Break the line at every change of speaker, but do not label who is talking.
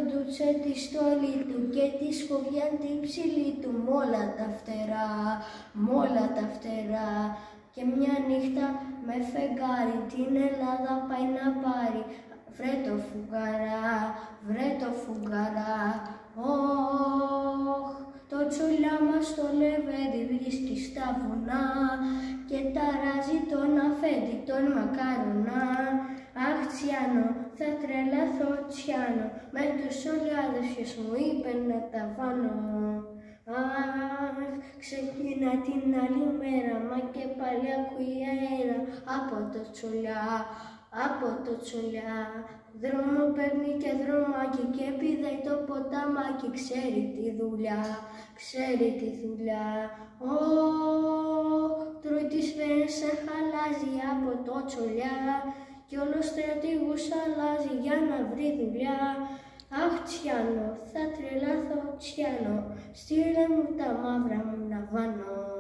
ντούτσε τη στολή του και τη σκοβιά την ψηλή του, μ' όλα τα φτερά, και μια νύχτα με φεγγάρι την Ελλάδα πάει να πάρει. Βρε το φουγγαρά, όχ, το τσολιά μας το λεβέντι βρίσκει στα βουνά και ταράζει τον αφέντη τον μακαρονά. Αχ Τσιάνο, θα τρελαθώ Τσιάνο, με τους ολιάδες ποιος μου είπε να τα βάνω. Αχ, ξεκινά την άλλη μέρα, μα και πάλι ακούει αέρα από το τσολιά, δρόμο παίρνει και δρομάκι και πηδάει το ποταμάκι, ξέρει τη δουλειά, τρώει τις φέρες σαν χαλάζει από το τσολιά κι όλος στρατηγούς αλλάζει για να βρει δουλειά. Αχ Τσιάνο, θα τρελαθώ Τσιάνο, στείλε μου τα μαύρα μου να βάνω.